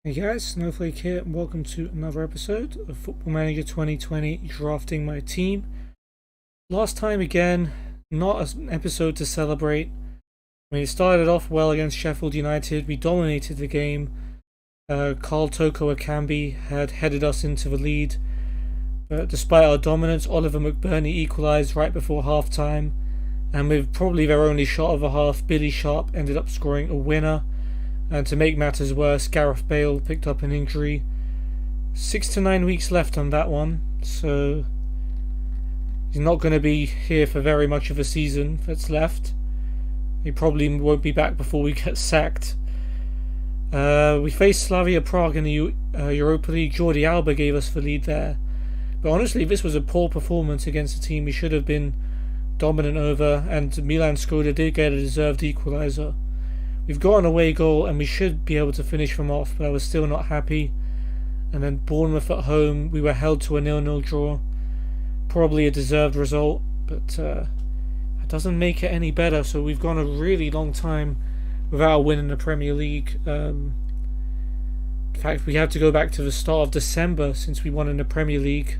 Hey guys, Snowflake here, and welcome to another episode of Football Manager 2020 Drafting My Team. Last time again, not an episode to celebrate. I mean, it started off well against Sheffield United, we dominated the game. Carl Toko Akambi had headed us into the lead, but despite our dominance, Oliver McBurney equalised right before half-time, and with probably their only shot of the half, Billy Sharp ended up scoring a winner. And to make matters worse, Gareth Bale picked up an injury. 6 to 9 weeks left on that one, so he's not going to be here for very much of a season that's left. He probably won't be back before we get sacked. We faced Slavia Prague in the Europa League. Jordi Alba gave us the lead there. But honestly, this was a poor performance against a team we should have been dominant over, and Milan Skoda did get a deserved equaliser. We've got an away goal and we should be able to finish them off, but I was still not happy. And then Bournemouth at home, we were held to a 0-0 draw. Probably a deserved result, but it doesn't make it any better. So we've gone a really long time without a win in the Premier League. In fact, we had to go back to the start of December since we won in the Premier League.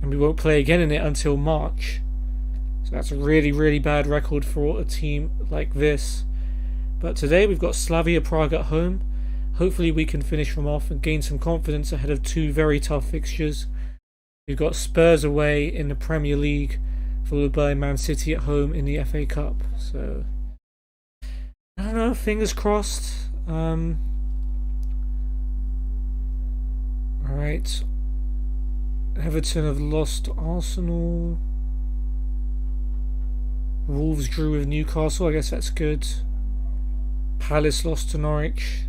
And we won't play again in it until March. So that's a really, really bad record for a team like this. But today we've got Slavia Prague at home. Hopefully we can finish them off and gain some confidence ahead of two very tough fixtures. We've got Spurs away in the Premier League, followed by Man City at home in the FA Cup. So, I don't know, fingers crossed. Alright. Everton have lost to Arsenal. Wolves drew with Newcastle, I guess that's good. Palace lost to Norwich.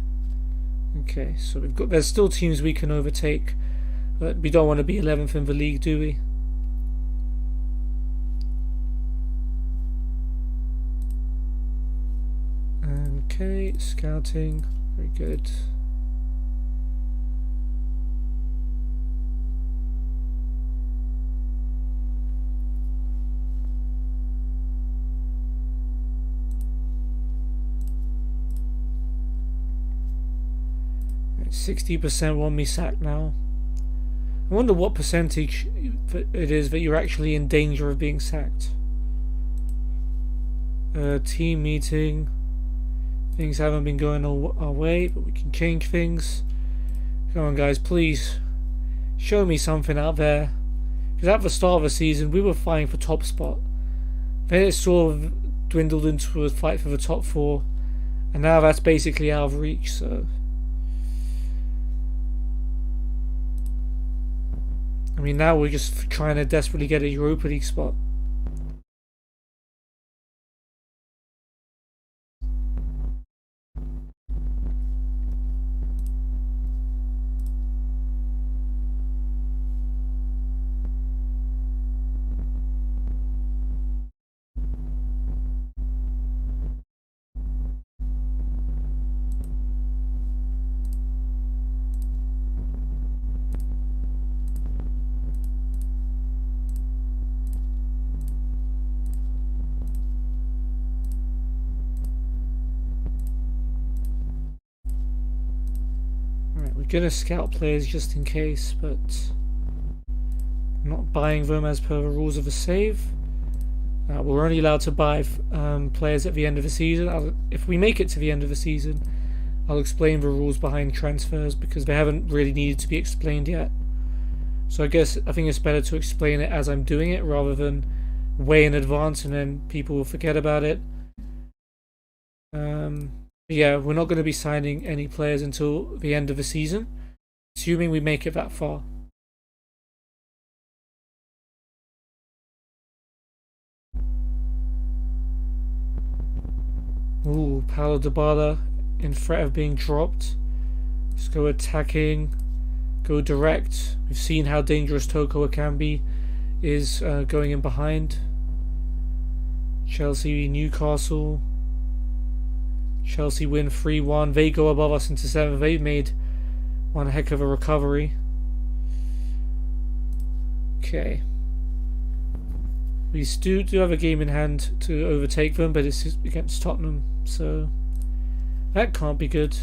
Okay, so there's still teams we can overtake, but we don't want to be 11th in the league, do we? Okay, scouting, very good. Right, 60% want me sacked now. I wonder what percentage it is that you're actually in danger of being sacked. Team meeting. Things haven't been going our way, but we can change things. Come on guys, please show me something out there. Because at the start of the season we were fighting for top spot. Then it sort of dwindled into a fight for the top 4. And now that's basically out of reach, so... I mean, now we're just trying to desperately get a Europa League spot. We're gonna scout players just in case, but I'm not buying them as per the rules of the save. We're only allowed to buy players at the end of the season. If we make it to the end of the season, I'll explain the rules behind transfers because they haven't really needed to be explained yet. So I think it's better to explain it as I'm doing it rather than way in advance and then people will forget about it. Yeah, we're not going to be signing any players until the end of the season, assuming we make it that far. Ooh, Paulo Dybala in threat of being dropped. Let's go attacking, go direct. We've seen how dangerous Toko Akambi is going in behind. Chelsea, Newcastle. Chelsea win 3-1. They go above us into 7th. They've made one heck of a recovery. Okay. We do have a game in hand to overtake them, but it's against Tottenham, so that can't be good.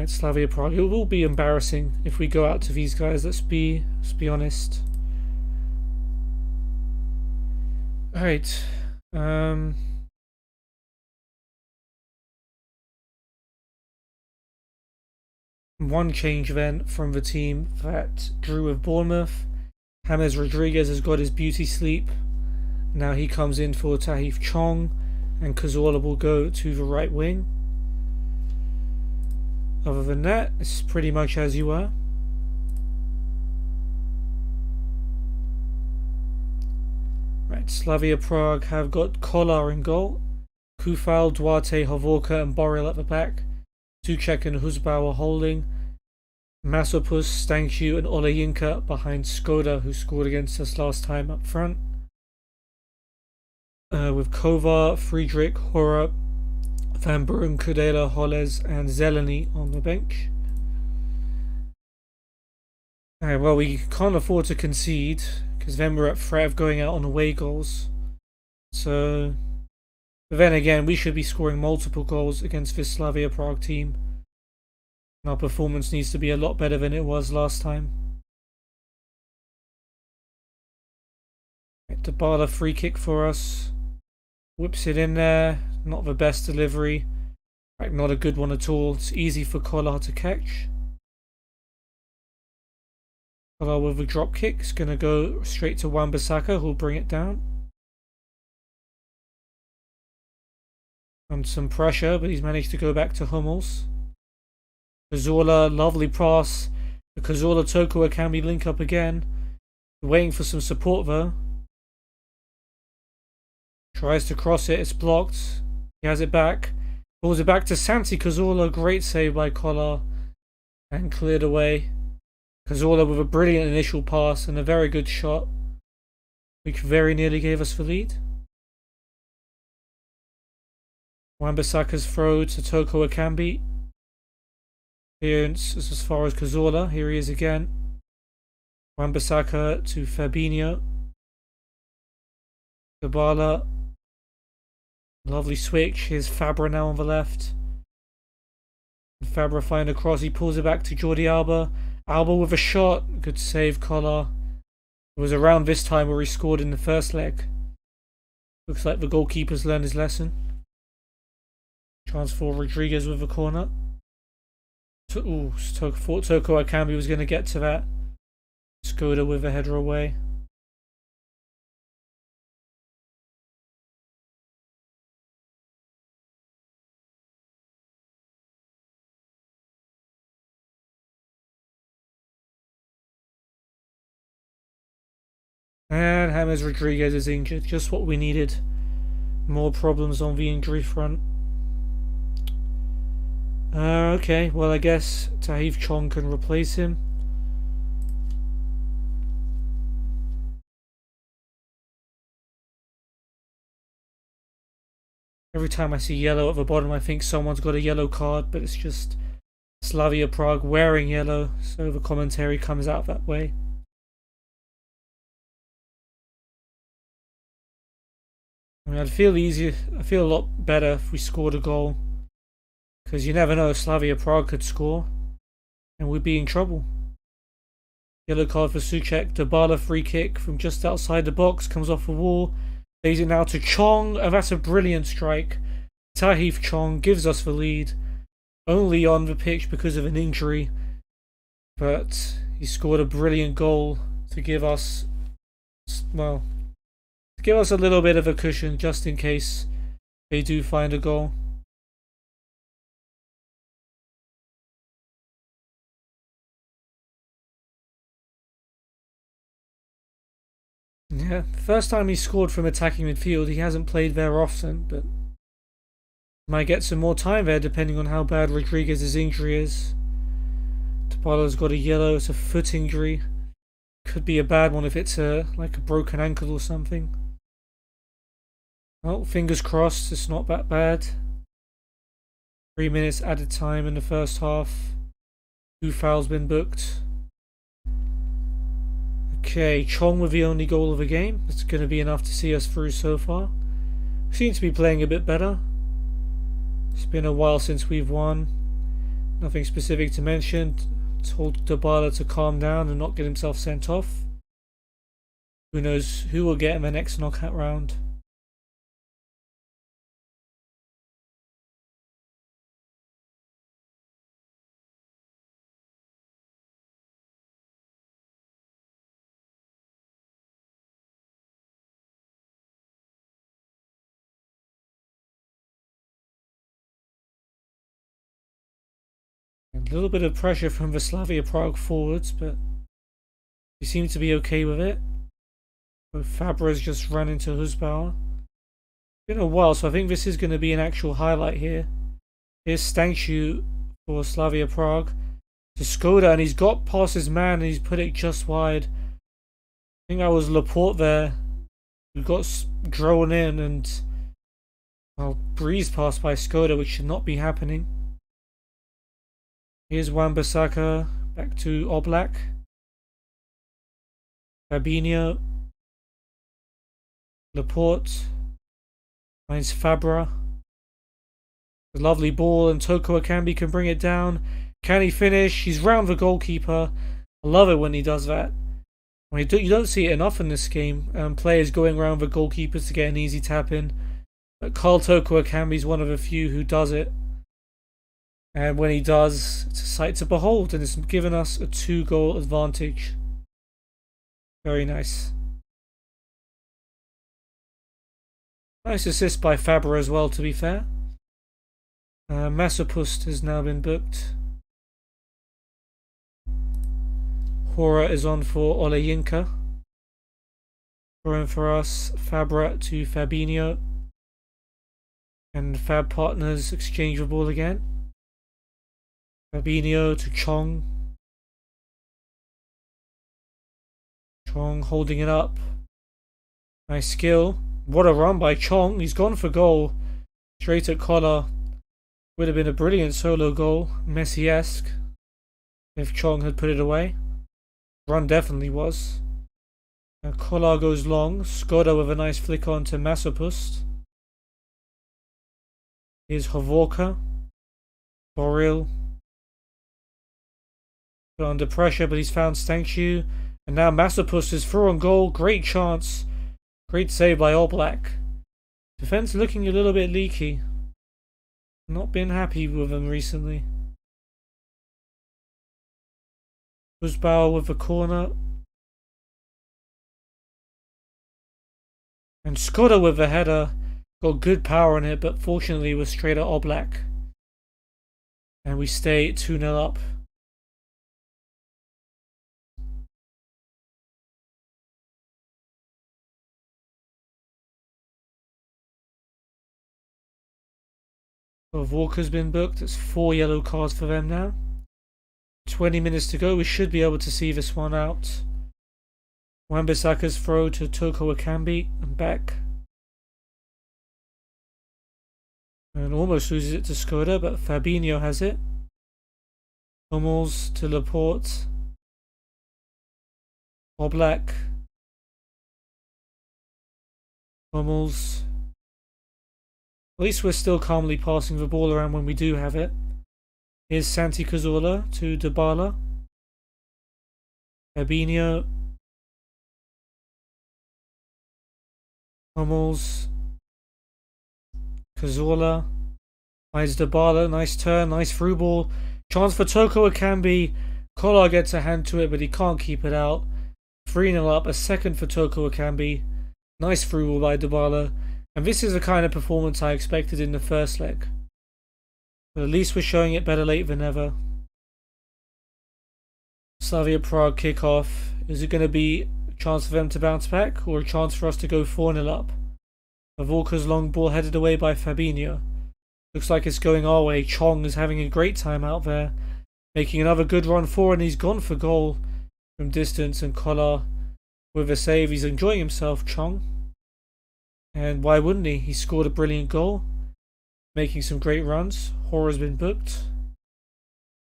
Alright, Slavia Prague. It will be embarrassing if we go out to these guys, let's be honest. Alright. One change then from the team that drew with Bournemouth. James Rodriguez has got his beauty sleep. Now he comes in for Tahith Chong, and Cazorla will go to the right wing. Other than that, it's pretty much as you were. Right, Slavia Prague have got Kolar in goal. Kufal, Duarte, Hovorka and Borrell at the back. Suchek and Husbauer holding. Masopus, Stanciu and Olejinka behind Skoda, who scored against us last time up front. With Kovar, Friedrich, Hora, Van Buren, Kudela, Holles and Zeleny on the bench. Alright, well, we can't afford to concede because then we're at threat of going out on away goals. So, but then again, we should be scoring multiple goals against this Slavia Prague team. And our performance needs to be a lot better than it was last time. Dybala free kick for us. Whips it in there. Not the best delivery. Like, not a good one at all. It's easy for Kolar to catch. Kolar with a drop kick. It's going to go straight to Wan-Bissaka, who'll bring it down. And some pressure, but he's managed to go back to Hummels. Cazorla, lovely pass. The Cazorla Toko Akambi link up again. Waiting for some support though. Tries to cross it, it's blocked. He has it back. Pulls it back to Santi Cazorla. Great save by Kolar. And cleared away. Cazorla with a brilliant initial pass and a very good shot, which very nearly gave us the lead. Wan-Bissaka's throw to Toko Akambi. Clearance is as far as Cazorla. Here he is again. Wan-Bissaka to Fabinho. Dybala. Lovely switch. Here's Fabra now on the left. Fabra find a cross. He pulls it back to Jordi Alba. Alba with a shot. Good save, Kolar. It was around this time where he scored in the first leg. Looks like the goalkeeper's learned his lesson. Chance for Rodriguez with a corner. Thought Toko Akambi was going to get to that. Skoda with a header away. And James Rodriguez is injured. Just what we needed. More problems on the injury front. Okay, well I guess Tahith Chong can replace him. Every time I see yellow at the bottom I think someone's got a yellow card, but it's just Slavia Prague wearing yellow, so the commentary comes out that way. I mean, I'd feel easier, I feel a lot better if we scored a goal. Because you never know, Slavia Prague could score and we'd be in trouble. Yellow card for Suchek. Dybala free kick from just outside the box. Comes off the wall. Lays it now to Chong. Oh, that's a brilliant strike. Tahith Chong gives us the lead. Only on the pitch because of an injury. But he scored a brilliant goal to give us, well, to give us a little bit of a cushion just in case they do find a goal. Yeah, first time he scored from attacking midfield. He hasn't played there often, but might get some more time there depending on how bad Rodriguez's injury is. Dybala's got a yellow, it's a foot injury. Could be a bad one if it's like a broken ankle or something. Well, fingers crossed, it's not that bad. 3 minutes added time in the first half. 2 fouls been booked. Okay, Chong with the only goal of the game. That's going to be enough to see us through so far. We seem to be playing a bit better. It's been a while since we've won. Nothing specific to mention. Told Dybala to calm down and not get himself sent off. Who knows who will get in the next knockout round. A little bit of pressure from the Slavia Prague forwards, but he seemed to be okay with it. But Fabra's just run into Husbauer. Been a while, so I think this is going to be an actual highlight here. Here's Stanchu for Slavia Prague to Skoda, and he's got past his man and he's put it just wide. I think that was Laporte there who got drawn in and breezed past by Skoda, which should not be happening. Here's Wan-Bissaka back to Oblak. Fabinho. Laporte. Finds Fabra. A lovely ball, and Toko Akambi can bring it down. Can he finish? He's round the goalkeeper. I love it when he does that. You don't see it enough in this game. Players going around the goalkeepers to get an easy tap in. But Carl Toko Akambi is one of the few who does it. And when he does, it's a sight to behold, and it's given us a 2-goal advantage. Very nice. Nice assist by Fabra as well, to be fair. Masopust has now been booked. Hora is on for Olejinka. Throwing for us, Fabra to Fabinho. And Fab partners exchange the ball again. Fabinho to Chong. Chong holding it up. Nice skill. What a run by Chong. He's gone for goal. Straight at collar. Would have been a brilliant solo goal. Messi-esque. If Chong had put it away. Run definitely was. Collar goes long. Skoda with a nice flick on to Masopust. Here's Hovorka. Boril. Under pressure, but he's found Stanchu. And now Masopust is through on goal. Great chance. Great save by Oblak. Defense looking a little bit leaky. Not been happy with them recently. Husbauer with the corner. And Skoda with the header. Got good power on it, but fortunately was straight at Oblak. And we stay 2-0 up. Walker's been booked. It's 4 yellow cards for them now. 20 minutes to go. We should be able to see this one out. Wan-Bissaka's throw to Toko Akambi and back. And almost loses it to Skoda, but Fabinho has it. Hummels to Laporte. Oblak. Hummels. At least we're still calmly passing the ball around when we do have it. Here's Santi Cazorla to Dybala. Fabinho. Hummels. Cazorla. Finds Dybala. Nice turn. Nice through ball. Chance for Toko Akambi. Collar gets a hand to it, but he can't keep it out. 3-0 up. A second for Toko Akambi. Nice through ball by Dybala. And this is the kind of performance I expected in the first leg. But at least we're showing it better late than never. Slavia Prague kick-off. Is it going to be a chance for them to bounce back, or a chance for us to go 4-0 up? Volker's long ball headed away by Fabinho. Looks like it's going our way. Chong is having a great time out there. Making another good run forward, and he's gone for goal from distance, and Collar with a save. He's enjoying himself, Chong. And why wouldn't he? He scored a brilliant goal. Making some great runs. Hora's been booked.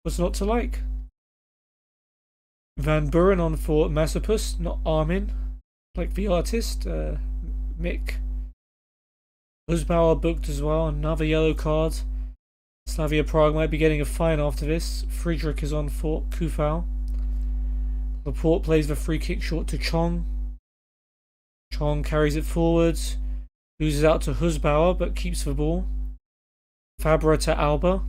What's not to like? Van Buren on for Masopust, not Armin. Like the artist. Mick. Husbauer booked as well. Another yellow card. Slavia Prague might be getting a fine after this. Friedrich is on for Kufau. Laporte plays the free kick short to Chong. Chong carries it forwards. Loses out to Husbauer but keeps the ball. Fabra to Alba.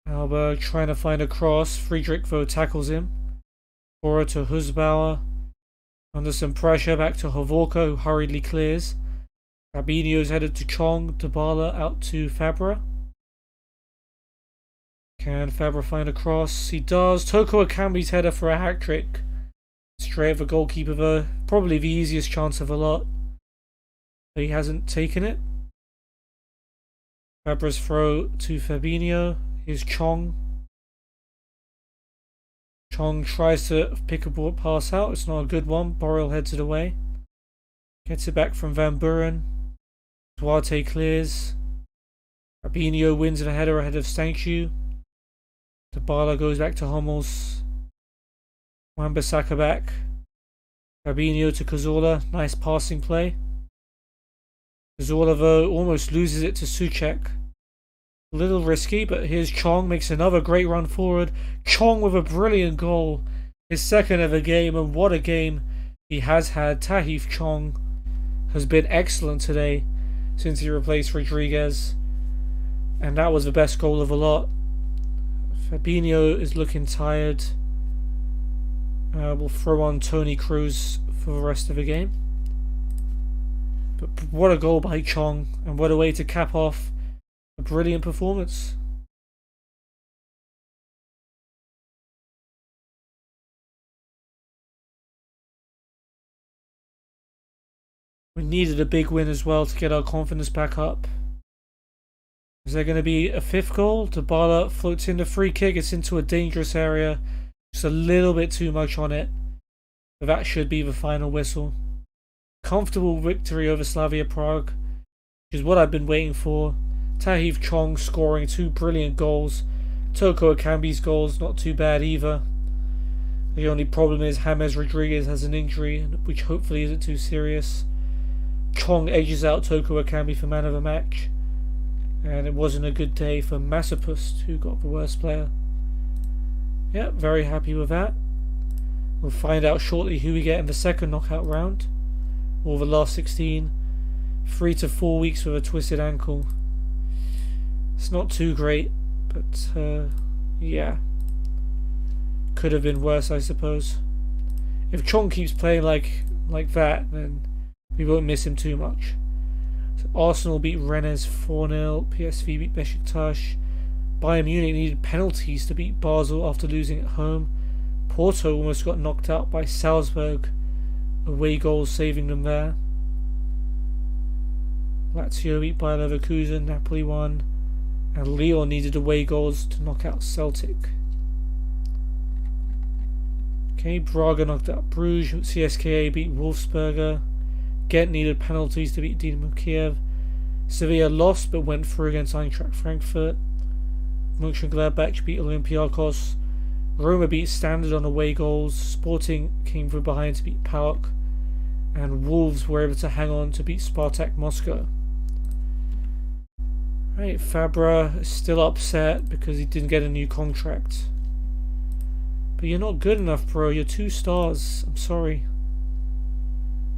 Alba trying to find a cross. Friedrich though tackles him. Bora to Husbauer. Under some pressure, back to Hovorka, who hurriedly clears. Fabinho's headed to Chong. Dybala out to Fabra. Can Fabra find a cross? He does. Toko Akambi's header for a hat-trick. Straight at the goalkeeper though. Probably the easiest chance of a lot. But he hasn't taken it. Fabra's throw to Fabinho. Here's Chong. Chong tries to pick a ball pass out. It's not a good one. Borrell heads it away. Gets it back from Van Buren. Duarte clears. Fabinho wins the header ahead of Stanchu. Dybala goes back to Hummels. Wan-Bissaka back. Fabinho to Cazorla. Nice passing play. Cazorla though almost loses it to Souček. A little risky, but here's Chong, makes another great run forward. Chong with a brilliant goal. His second ever game, and what a game he has had. Tahith Chong has been excellent today since he replaced Rodriguez. And that was the best goal of a lot. Fabinho is looking tired. We'll throw on Tony Cruz for the rest of the game. But what a goal by Chong, and what a way to cap off a brilliant performance. We needed a big win as well to get our confidence back up. Is there going to be a fifth goal? Dybala floats in the free kick. It's into a dangerous area. Just a little bit too much on it. But that should be the final whistle. Comfortable victory over Slavia Prague, which is what I've been waiting for. Tahith Chong scoring 2 brilliant goals. Toko Akambi's goals not too bad either. The only problem is James Rodriguez has an injury, which hopefully isn't too serious. Chong edges out Toko Akambi for man of the match. And it wasn't a good day for Masopust, who got the worst player. Yeah, very happy with that. We'll find out shortly who we get in the second knockout round, or the last 16. 3 to 4 weeks with a twisted ankle. It's not too great, but yeah. Could have been worse, I suppose. If Chong keeps playing like that, then we won't miss him too much. So Arsenal beat Rennes 4-0. PSV beat Besiktas. Bayern Munich needed penalties to beat Basel after losing at home. Porto almost got knocked out by Salzburg. Away goals saving them there. Lazio beat Bayer Leverkusen. Napoli won. And Lyon needed away goals to knock out Celtic. Okay, Braga knocked out Bruges. CSKA beat Wolfsberger. Ghent needed penalties to beat Dynamo Kiev. Sevilla lost but went through against Eintracht Frankfurt. Mönchengladbach beat Olympiacos. Roma beat Standard on away goals. Sporting came from behind to beat PAOK. And Wolves were able to hang on to beat Spartak Moscow. Right, Fabra is still upset because he didn't get a new contract. But you're not good enough, bro. You're 2 stars. I'm sorry.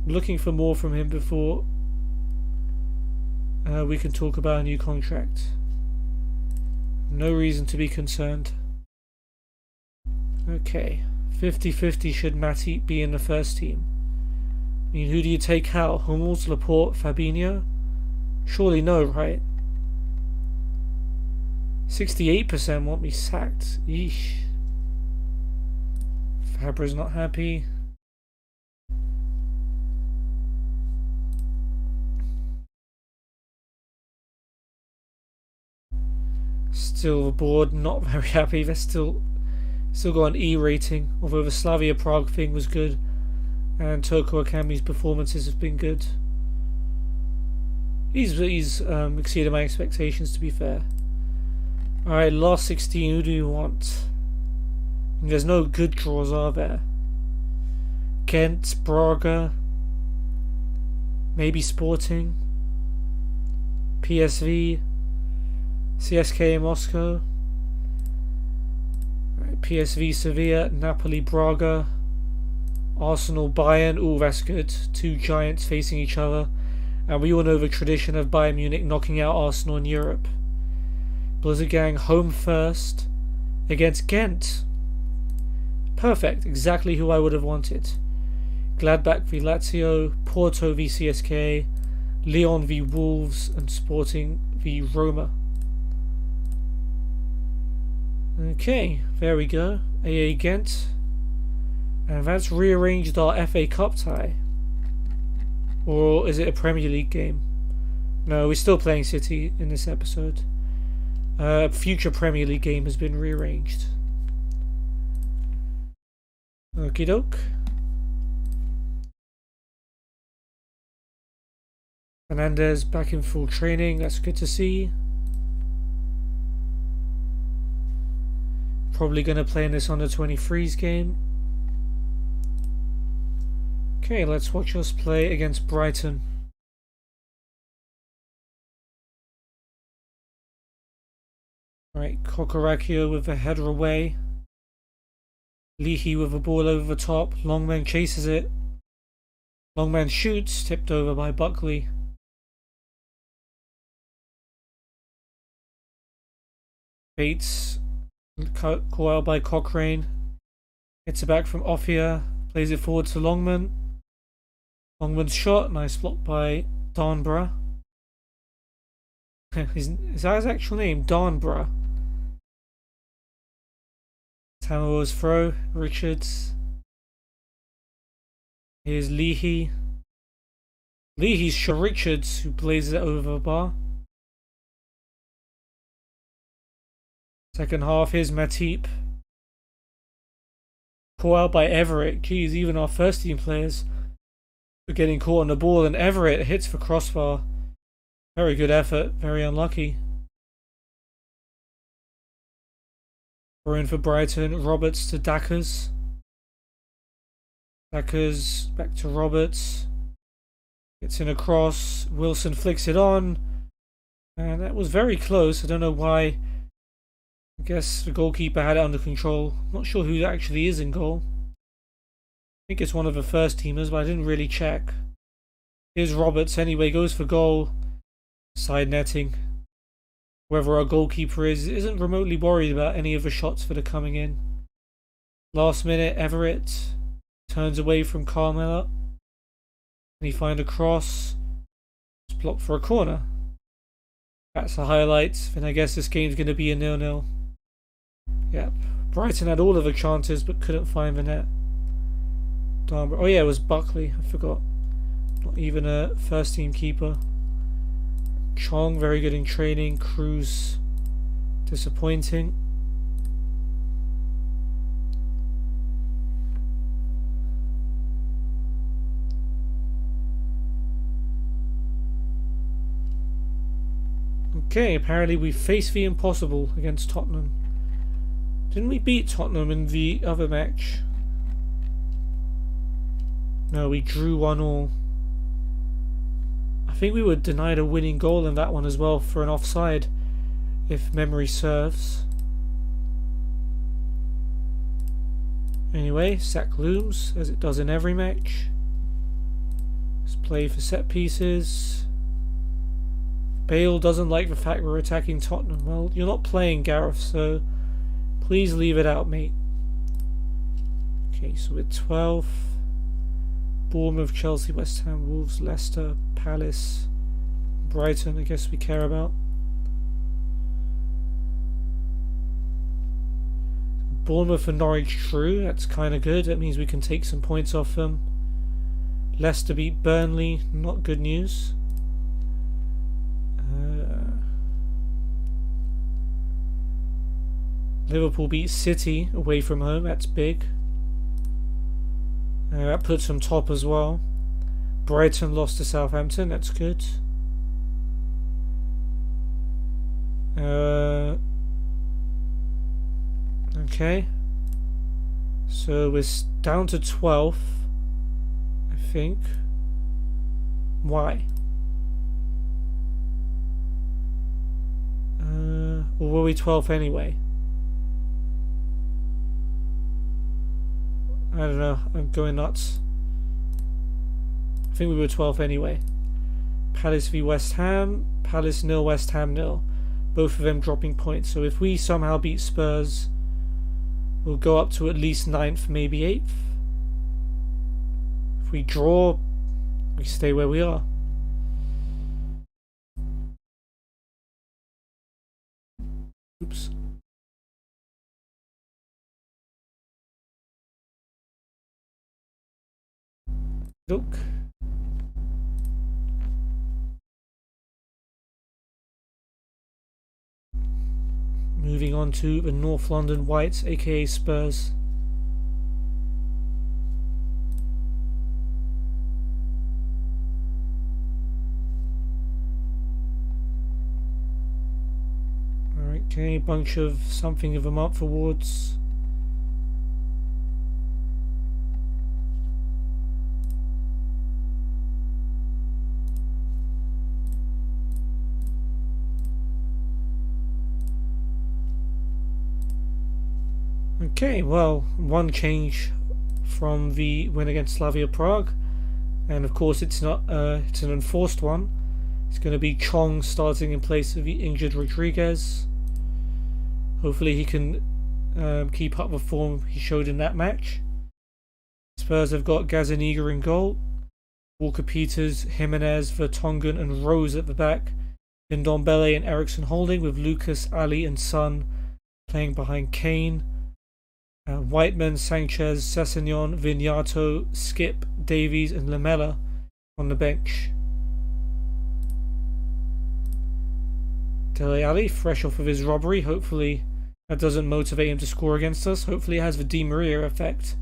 I'm looking for more from him before we can talk about a new contract. No reason to be concerned. Okay. 50-50 should Matip be in the first team. I mean, who do you take out? Hummels, Laporte, Fabinho? Surely no, right? 68% want me sacked. Yeesh. Fabra's not happy. Still the board not very happy. They're still got an E rating, although the Slavia Prague thing was good and Toko Akambi's performances have been good. He's exceeded my expectations, to be fair. Alright, last 16, who do you want? There's no good draws, are there? Ghent, Braga, maybe Sporting, PSV, CSKA Moscow. Right, PSV Sevilla, Napoli Braga, Arsenal Bayern. Oh, that's good. Two giants facing each other. And we all know the tradition of Bayern Munich knocking out Arsenal in Europe. Blizzard Gang home first against Ghent. Perfect, exactly who I would have wanted. Gladbach v Lazio, Porto v CSKA, Lyon v Wolves, and Sporting v Roma. Okay, there we go. AA Ghent. And that's rearranged our FA Cup tie. Or is it a Premier League game? No, we're still playing City in this episode. Future Premier League game has been rearranged. Okie doke. Fernandez back in full training, that's good to see. Probably going to play in this under 23s game. Okay, let's watch us play against Brighton. Right, Kokorakio with a header away. Leahy with a ball over the top. Longman chases it. Longman shoots, tipped over by Buckley. Bates caught out by Cochrane. Gets it back from Offia. Plays it forward to Longman. Longman's shot. Nice block by Darnborough. Is that his actual name? Darnborough. Tamar's throw. Richards. Here's Leahy. Leahy's shot. Richards, who blazes it over the bar. Second half, here's Matip. Caught out by Everett. Geez, even our first team players are getting caught on the ball, and Everett hits for crossbar. Very good effort, very unlucky. We're in for Brighton. Roberts to Dackers. Dackers back to Roberts. Gets in a cross. Wilson flicks it on. And that was very close. I don't know why. I guess the goalkeeper had it under control. Not sure who actually is in goal. I think it's one of the first teamers, but I didn't really check. Here's Roberts anyway, goes for goal. Side netting. Whoever our goalkeeper isn't remotely worried about any of the shots that are coming in. Last minute, Everett turns away from Carmela. And he finds a cross. It's blocked for a corner. That's the highlight. Then I guess this game's going to be a 0-0. Yep. Brighton had all of the chances but couldn't find the net. Oh yeah, it was Buckley. I forgot. Not even a first team keeper. Chong, very good in training. Cruz, disappointing. Okay, apparently we faced the impossible against Tottenham. Didn't we beat Tottenham in the other match? No, we drew 1-1. I think we were denied a winning goal in that one as well for an offside, if memory serves. Anyway, sack looms, as it does in every match. Let's play for set pieces. Bale doesn't like the fact we're attacking Tottenham. Well, you're not playing, Gareth, so please leave it out, mate. Okay, so we're 12th. Bournemouth, Chelsea, West Ham, Wolves, Leicester, Palace, Brighton, I guess we care about. Bournemouth and Norwich true, that's kind of good. That means we can take some points off them. Leicester beat Burnley, not good news. Liverpool beat City away from home, that's big. That puts them top as well. Brighton lost to Southampton, that's good. Okay. So we're down to 12th, I think. Why? Or were we 12th anyway? I don't know. I'm going nuts. I think we were 12th anyway. Palace v West Ham. Palace 0, West Ham 0. Both of them dropping points. So if we somehow beat Spurs, we'll go up to at least 9th, maybe 8th. If we draw, we stay where we are. Oops. Look. Moving on to the North London Whites, aka Spurs. Alright, okay, bunch of something of them up for awards. Okay, well, one change from the win against Slavia Prague, and of course it's not it's an enforced one. It's going to be Chong starting in place of the injured Rodriguez. Hopefully he can keep up the form he showed in that match. Spurs have got Gazaniga in goal, Walker-Peters, Jimenez, Vertonghen and Rose at the back, Ndombele and Eriksson holding, with Lucas, Ali and Son playing behind Kane. Whiteman, Sanchez, Sessegnon, Vignato, Skip, Davies and Lamela on the bench. Dele Alli, fresh off of his robbery. Hopefully that doesn't motivate him to score against us. Hopefully it has the Di Maria effect.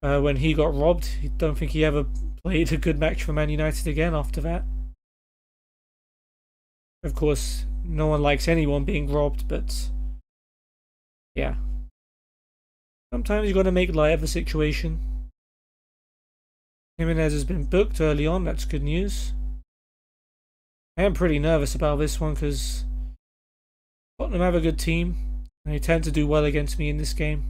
When he got robbed, I don't think he ever played a good match for Man United again after that. Of course, no one likes anyone being robbed, but yeah. Sometimes you've got to make light of the situation. Jimenez has been booked early on, that's good news. I am pretty nervous about this one because Tottenham have a good team and they tend to do well against me in this game.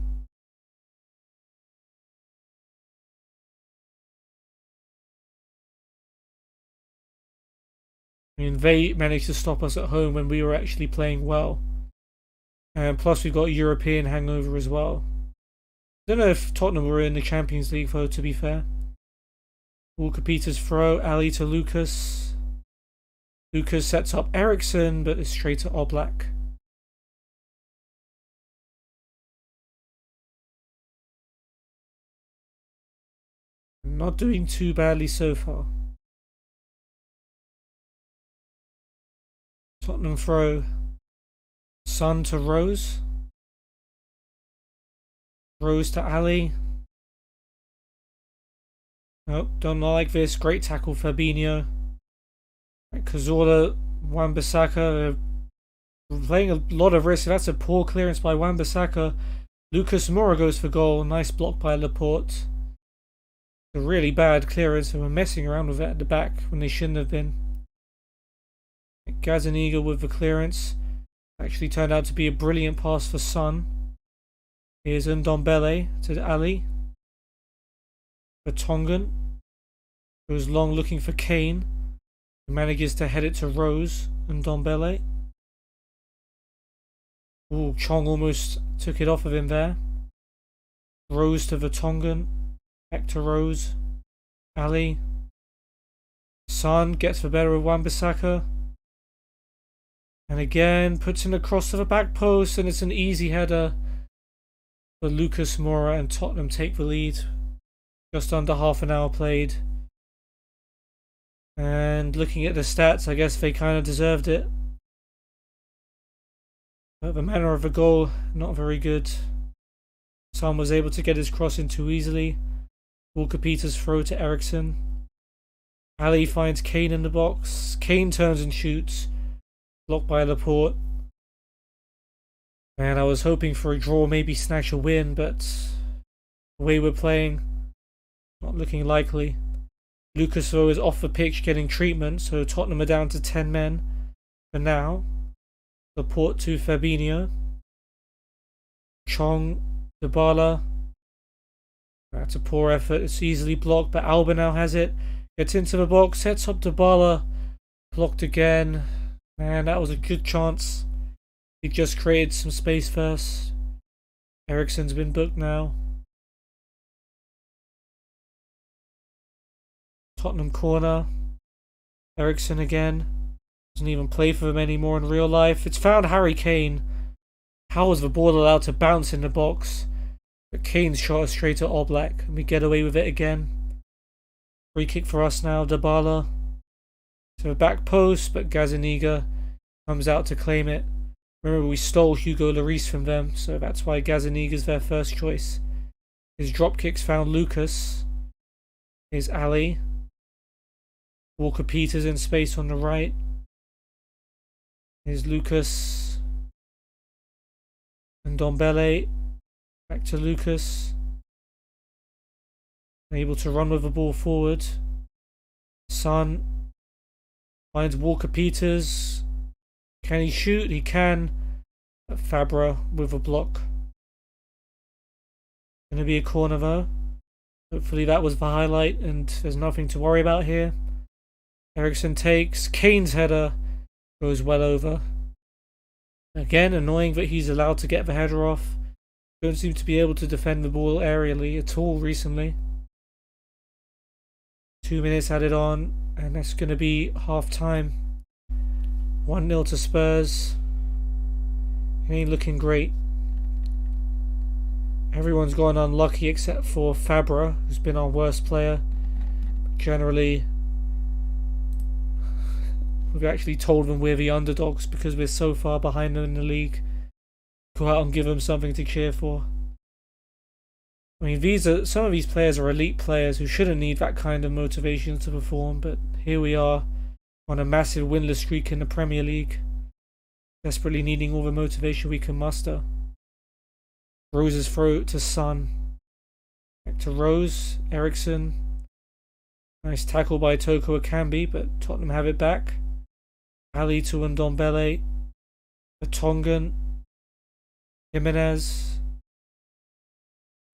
I mean, they managed to stop us at home when we were actually playing well. And plus we've got a European hangover as well. I don't know if Tottenham were in the Champions League though, to be fair. Walker-Peters throw, Ali to Lucas. Lucas sets up Eriksson, but it's straight to Oblak. Not doing too badly so far. Tottenham throw. Son to Rose. Rose to Ali. Nope, don't like this. Great tackle, Fabinho. Cazorla, Wan-Bissaka. Playing a lot of risk. That's a poor clearance by Wan-Bissaka. Lucas Moura goes for goal. Nice block by Laporte. A really bad clearance, and we're messing around with it at the back when they shouldn't have been. Gazaniga with the clearance. Actually turned out to be a brilliant pass for Son. Here's Ndombele to Ali. Vertonghen goes long looking for Kane. He manages to head it to Rose. Ndombele. Ooh, Chong almost took it off of him there. Rose to Vertonghen. Back to Rose. Ali. Son gets the better of Wan-Bissaka. And again puts in a cross to the back post, and it's an easy header. For Lucas Moura, and Tottenham take the lead. Just under half an hour played. And looking at the stats, I guess they kind of deserved it. But the manner of the goal, not very good. Son was able to get his cross in too easily. Walker-Peters throw to Eriksson. Ali finds Kane in the box. Kane turns and shoots. Blocked by Laporte. And I was hoping for a draw, maybe snatch a win, but the way we're playing, not looking likely. Lucas though is off the pitch getting treatment, so Tottenham are down to 10 men for now. Support to Fabinho. Chong, Dybala. That's a poor effort. It's easily blocked, but Alba now has it. Gets into the box, sets up Dybala. Blocked again. Man, that was a good chance. He just created some space first. Eriksen's been booked now. Tottenham corner. Eriksen again. Doesn't even play for them anymore in real life. It's found Harry Kane. How was the ball allowed to bounce in the box? But Kane's shot is straight at Oblak, and we get away with it again. Free kick for us now, Dybala. To the back post, but Gazzaniga comes out to claim it. Remember, we stole Hugo Lloris from them, so that's why Gazzaniga's their first choice. His drop kicks found Lucas. Here's Ali. Walker-Peters in space on the right. Here's Lucas. And Ndombele. Back to Lucas. Able to run with the ball forward. Son finds Walker-Peters. Can he shoot? He can. But Fabra with a block. Going to be a corner though. Hopefully that was the highlight and there's nothing to worry about here. Eriksen takes. Kane's header goes well over. Again, annoying that he's allowed to get the header off. Don't seem to be able to defend the ball aerially at all recently. 2 minutes added on, and that's going to be half time. 1-0 to Spurs. It ain't looking great. Everyone's gone unlucky except for Fabra, who's been our worst player. Generally, we've actually told them we're the underdogs because we're so far behind them in the league. Go out and give them something to cheer for. I mean, some of these players are elite players who shouldn't need that kind of motivation to perform, but here we are on a massive winless streak in the Premier League, desperately needing all the motivation we can muster. Rose's throw to Son. Back to Rose. Eriksen. Nice tackle by Toko Akambi, but Tottenham have it back. Ali to Ndombele. Vertonghen. Jimenez.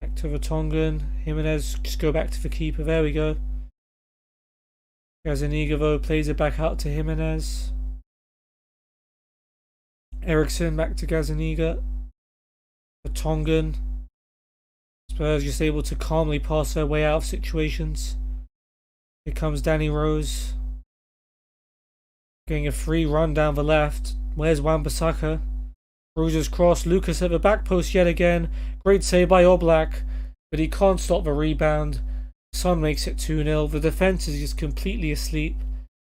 Back to Vertonghen. Jimenez just go back to the keeper. There we go. Gazzaniga though plays it back out to Jimenez. Eriksen back to Gazzaniga. Vertonghen. Spurs just able to calmly pass their way out of situations. Here comes Danny Rose. Getting a free run down the left. Where's Wan-Bissaka? Rose's cross. Lucas at the back post yet again. Great save by Oblak, but he can't stop the rebound. Son makes it 2-0. The defence is just completely asleep.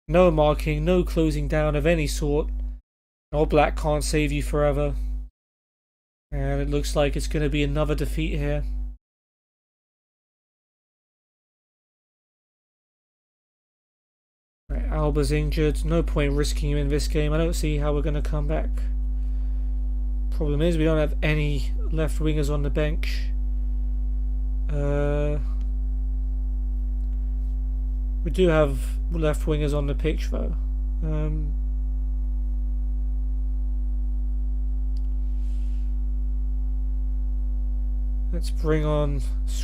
No marking, no closing down of any sort. Oblak can't save you forever. And it looks like it's going to be another defeat here. Right, Alba's injured. No point risking him in this game. I don't see how we're going to come back. Problem is we don't have any left wingers on the bench. We do have left wingers on the pitch though. Let's bring on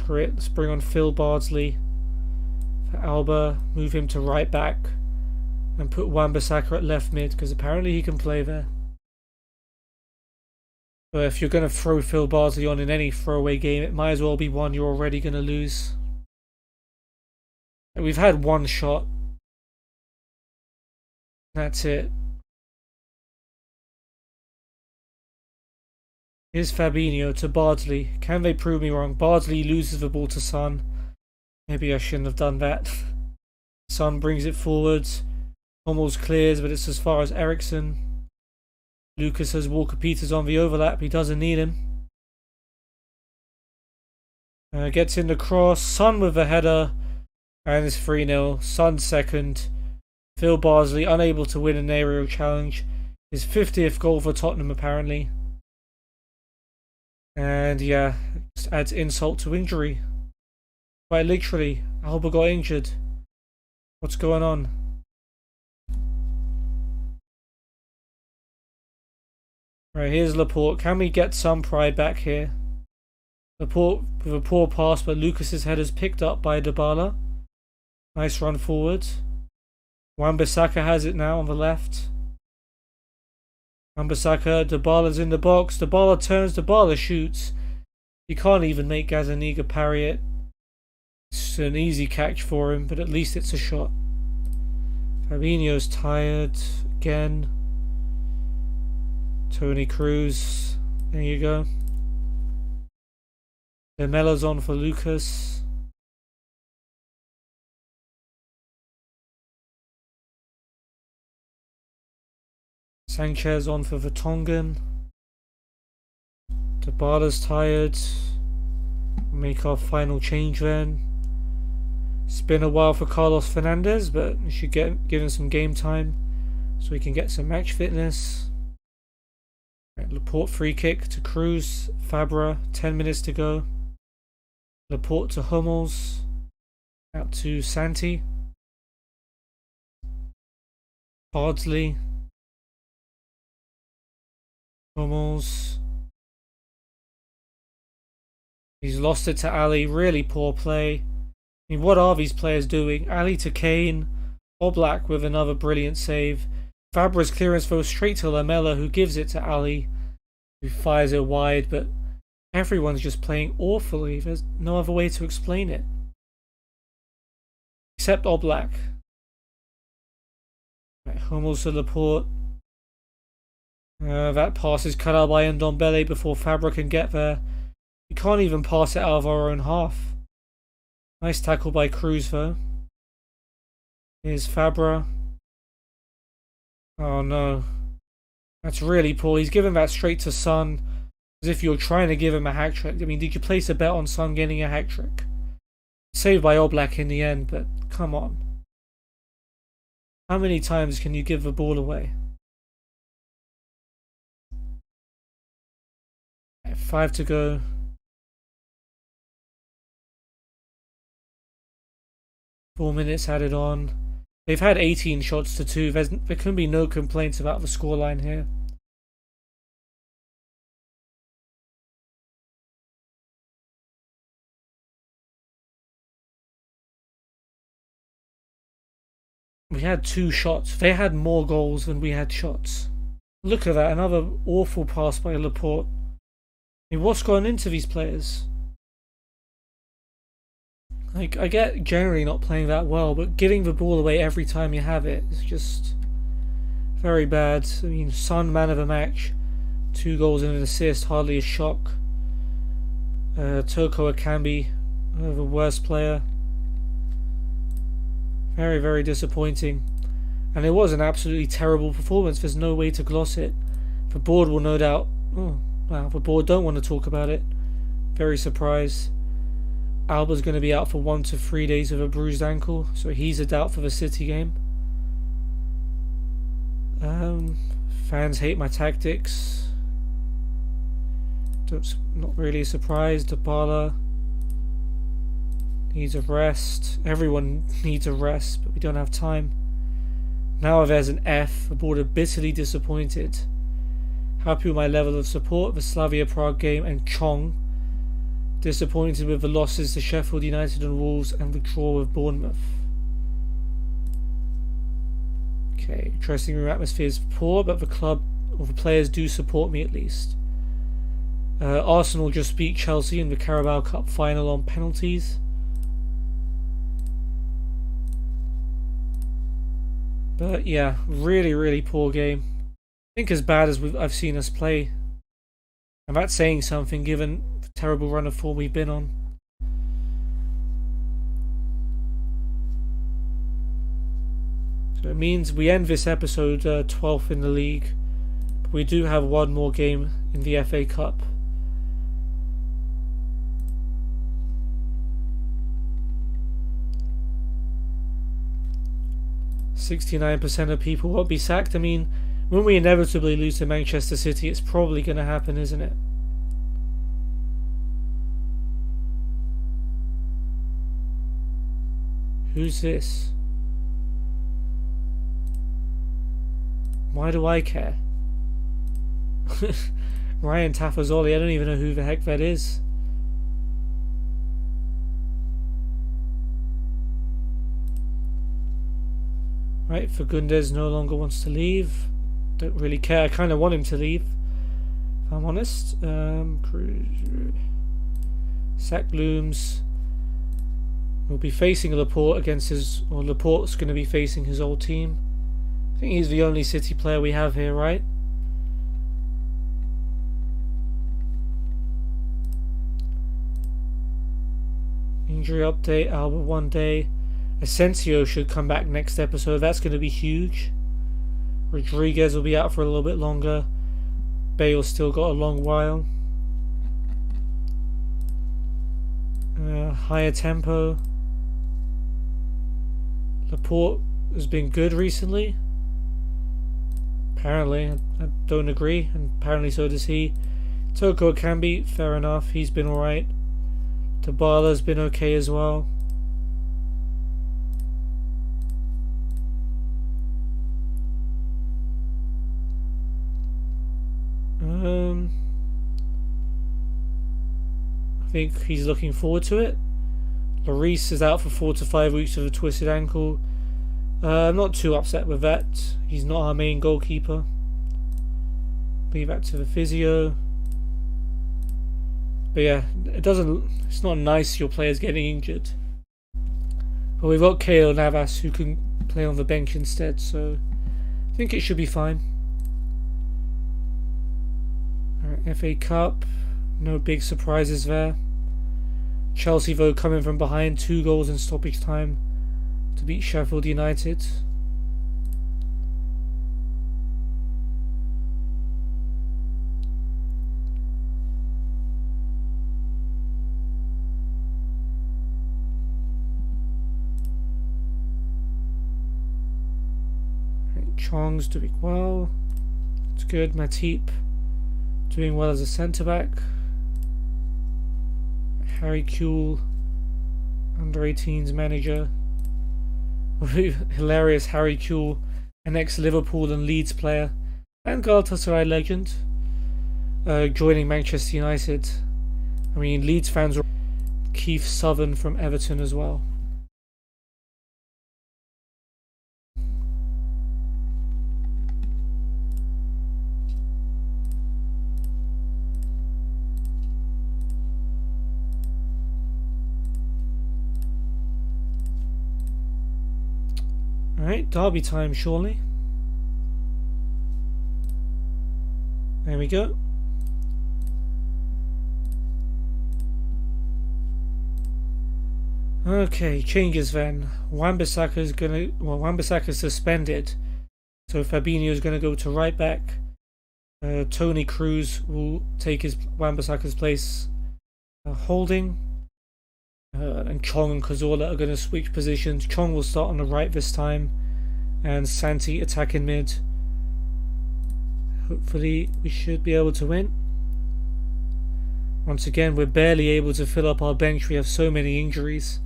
Let's bring on Phil Bardsley for Alba. Move him to right back and put Wan-Bissaka at left mid because apparently he can play there. But if you're going to throw Phil Bardsley on in any throwaway game, it might as well be one you're already going to lose. And we've had one shot. That's it. Here's Fabinho to Bardsley. Can they prove me wrong? Bardsley loses the ball to Son. Maybe I shouldn't have done that. Son brings it forwards. Hummels clears, but it's as far as Eriksen. Lucas has Walker-Peters on the overlap. He doesn't need him. Gets in the cross. Son with a header. And it's 3-0. Son second. Phil Bardsley unable to win an aerial challenge. His 50th goal for Tottenham apparently. And yeah, just adds insult to injury. Quite literally, Alba got injured. What's going on? Right, here's Laporte. Can we get some pride back here? Laporte with a poor pass, but Lucas's header's picked up by Dybala. Nice run forward. Wan-Bissaka has it now on the left. Wan-Bissaka, Dybala's in the box. Dybala turns, Dybala shoots. You can't even make Gazzaniga parry it. It's an easy catch for him, but at least it's a shot. Fabinho's tired again. Tony Cruz. There you go. Lamella's on for Lucas. Sanchez on for Vertonghen. Dybala's tired. Make our final change then. It's been a while for Carlos Fernandez, but we should give him some game time so we can get some match fitness. Right, Laporte free kick to Cruz. Fabra, 10 minutes to go. Laporte to Hummels. Out to Santi. Bardsley. Hummels. He's lost it to Ali. Really poor play. I mean, what are these players doing? Ali to Kane. Oblak with another brilliant save. Fabra's clearance goes straight to Lamela, who gives it to Ali, who fires it wide, but everyone's just playing awfully. There's no other way to explain it. Except Oblak. Right, Hummels to Laporte. That pass is cut out by Ndombele before Fabra can get there. We can't even pass it out of our own half. Nice tackle by Cruz though. Here's Fabra. Oh no. That's really poor. He's given that straight to Son as if you're trying to give him a hat-trick. I mean, did you place a bet on Son getting a hat-trick? Saved by Oblak in the end, but come on. How many times can you give the ball away? 5 to go. Four minutes added on. They've had 18 shots to 2. There can be no complaints about the scoreline here. We had 2 shots. They had more goals than we had shots. Look at that. Another awful pass by Laporte. I mean, what's gone into these players? Like, I get generally not playing that well, but giving the ball away every time you have it is just very bad. I mean, Son, man of the match, 2 goals and an assist, hardly a shock. Toko Akambi, the worst player. Very, very disappointing. And it was an absolutely terrible performance. There's no way to gloss it. The board will no doubt... Oh, wow, the board don't want to talk about it. Very surprised. Alba's going to be out for 1 to 3 days with a bruised ankle, so he's a doubt for the City game. Fans hate my tactics. Not really surprised. Dybala needs a rest. Everyone needs a rest, but we don't have time. Now there's an F. The board are bitterly disappointed. Happy with my level of support, the Slavia Prague game, and Chong. Disappointed with the losses to Sheffield United and Wolves and the draw with Bournemouth. Okay, dressing room atmosphere is poor, but the club or the players do support me at least. Arsenal just beat Chelsea in the Carabao Cup final on penalties. But yeah, really, really poor game. I think as bad as I've seen us play. And that's saying something given the terrible run of form we've been on. So it means we end this episode 12th in the league. But we do have one more game in the FA Cup. %69% of people won't be sacked. I mean, when we inevitably lose to Manchester City, it's probably going to happen, isn't it? Who's this? Why do I care? Ryan Tafazoli, I don't even know who the heck that is. Right, Fagundes no longer wants to leave. Don't really care. I kind of want him to leave, if I'm honest. Sack looms. Will be facing Laporte against his, or Laporte's going to be facing his old team. I think he's the only City player we have here, right? Injury update, Alba 1 day. Asensio should come back next episode. That's going to be huge. Rodriguez will be out for a little bit longer. Bale's still got a long while. Higher tempo. Laporte has been good recently. Apparently, I don't agree, and apparently so does he. Toko Akambi, fair enough, he's been alright. Tabala's been okay as well. I think he's looking forward to it. Lloris is out for 4 to 5 weeks with a twisted ankle. I'm not too upset with that. He's not our main goalkeeper. Leave that to the physio. But yeah, it's not nice your players getting injured. But we've got Keylor Navas who can play on the bench instead, so I think it should be fine. Alright, FA Cup. No big surprises there. Chelsea though coming from behind, 2 goals in stoppage time to beat Sheffield United. Chong's doing well. It's good. Matip doing well as a centre back. Harry Kewell, under 18s manager. Hilarious Harry Kewell, an ex-Liverpool and Leeds player and Galatasaray legend, joining Manchester United. I mean, Leeds fans were Keith Southern from Everton as well. Alright, derby time surely. There we go. Okay, changes then. Wan-Bissaka's suspended, so Fabinho's gonna go to right back. Tony Cruz will take Wan-Bissaka's place, holding. And Chong and Cazorla are going to switch positions. Chong will start on the right this time, and Santi attacking mid. Hopefully we should be able to win. Once again, we're barely able to fill up our bench. We have so many injuries.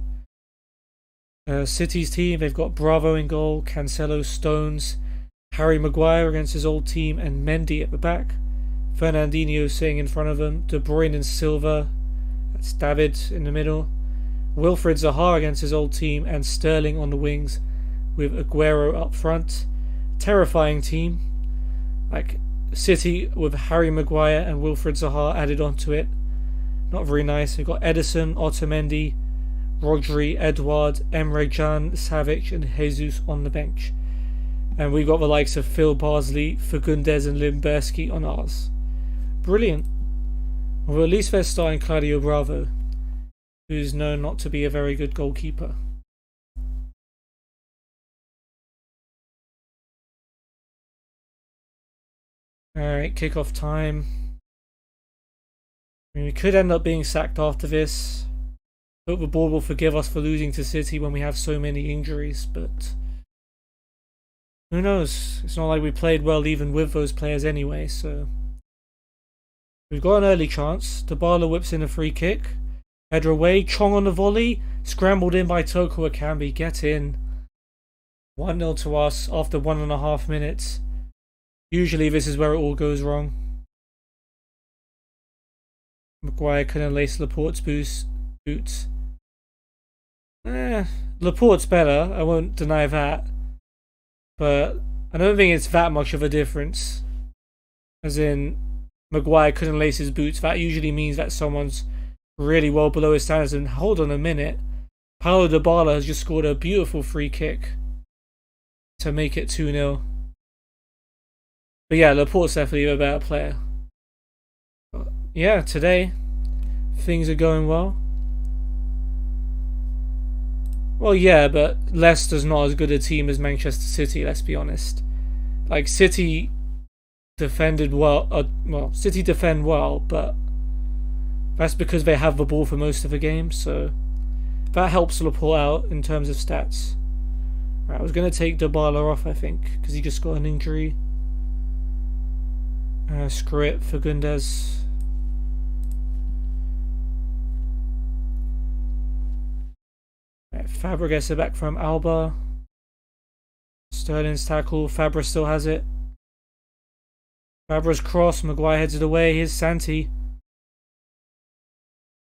City's team, they've got Bravo in goal, Cancelo, Stones, Harry Maguire against his old team, and Mendy at the back. Fernandinho sitting in front of them. De Bruyne and Silva. That's David in the middle. Wilfred Zaha against his old team, and Sterling on the wings with Aguero up front. Terrifying team. Like City with Harry Maguire and Wilfred Zaha added onto it. Not very nice. We've got Edison, Otamendi, Rodri, Edouard, Emre Can, Savic and Jesus on the bench. And we've got the likes of Phil Barsley, Fagundes and Limberski on ours. Brilliant. Well, at least they're starting Claudio Bravo, who's known not to be a very good goalkeeper. Alright, kickoff time. I mean, we could end up being sacked after this. Hope the board will forgive us for losing to City when we have so many injuries, but who knows? It's not like we played well even with those players anyway, so we've got an early chance. Dybala whips in a free kick. Header away, Chong on the volley, scrambled in by Toko Akambi, get in. 1-0 to us after 1.5 minutes. Usually this is where it all goes wrong. Maguire couldn't lace Laporte's boots. Laporte's better, I won't deny that. But I don't think it's that much of a difference. As in, Maguire couldn't lace his boots. That usually means that someone's really well below his standards. And hold on a minute. Paulo Dybala has just scored a beautiful free kick to make it 2-0. But yeah, Laporte's definitely a better player. But yeah, today, things are going well. Well, yeah, but Leicester's not as good a team as Manchester City, let's be honest. Like, City defended well. City defend well, but that's because they have the ball for most of the game, so that helps Laporte out in terms of stats. Right, I was going to take Dybala off, I think, because he just got an injury. Screw it, Fagundes. Right, Fabra gets it back from Alba. Sterling's tackle, Fabra still has it. Fabra's cross, Maguire heads it away. Here's Santi.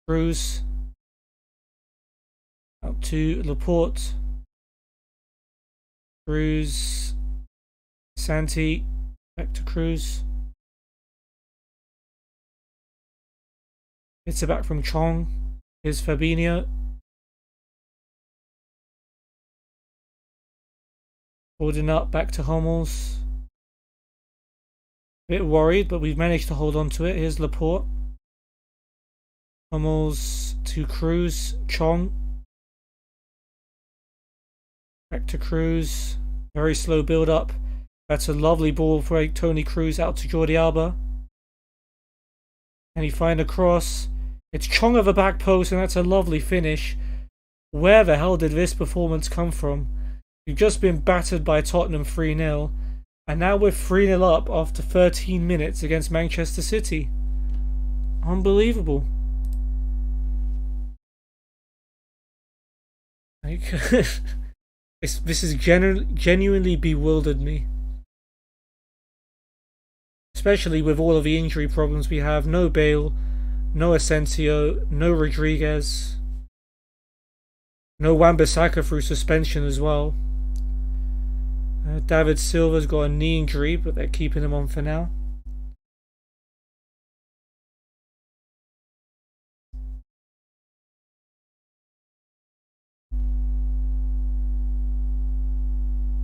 Cruz. Out to Laporte. Cruz. Santi. Back to Cruz. Gets it back from Chong. Here's Fabinho. Holding up, back to Hummels. A bit worried, but we've managed to hold on to it. Here's Laporte. Hummels to Cruz. Chong. Back to Cruz. Very slow build up. That's a lovely ball for Toni Kroos out to Jordi Alba. And he find a cross. It's Chong at the back post, and that's a lovely finish. Where the hell did this performance come from? We've just been battered by Tottenham 3-0, and now we're 3-0 up after 13 minutes against Manchester City. Unbelievable. Like, this has genuinely bewildered me. Especially with all of the injury problems we have. No Bale, no Asensio, no Rodriguez, no Wan-Bissaka through suspension as well. David Silva's got a knee injury, but they're keeping him on for now.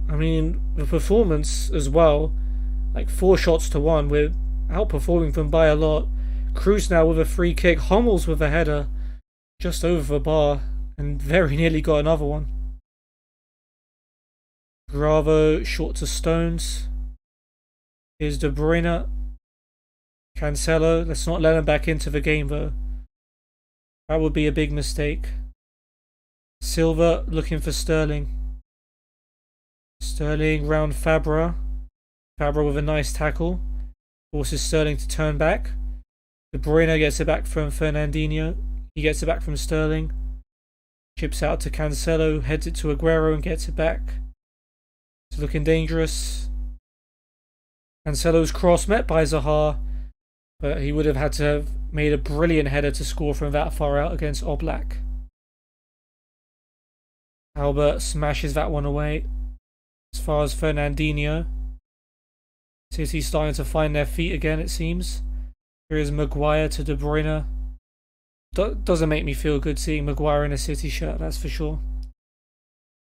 I mean, the performance as well, like 4 shots to 1, we're outperforming them by a lot. Kroos now with a free kick, Hummels with a header, just over the bar, and very nearly got another one. Bravo short to Stones. Here's De Bruyne. Cancelo. Let's not let him back into the game though. That would be a big mistake. Silva looking for Sterling. Sterling round Fabra. Fabra with a nice tackle. Forces Sterling to turn back. De Bruyne gets it back from Fernandinho. He gets it back from Sterling. Chips out to Cancelo. Heads it to Aguero and gets it back. It's looking dangerous. Cancelo's cross met by Zaha, but he would have had to have made a brilliant header to score from that far out against Oblak. Albert smashes that one away. As far as Fernandinho, City starting to find their feet again, it seems. Here is Maguire to De Bruyne. Doesn't make me feel good seeing Maguire in a City shirt, that's for sure.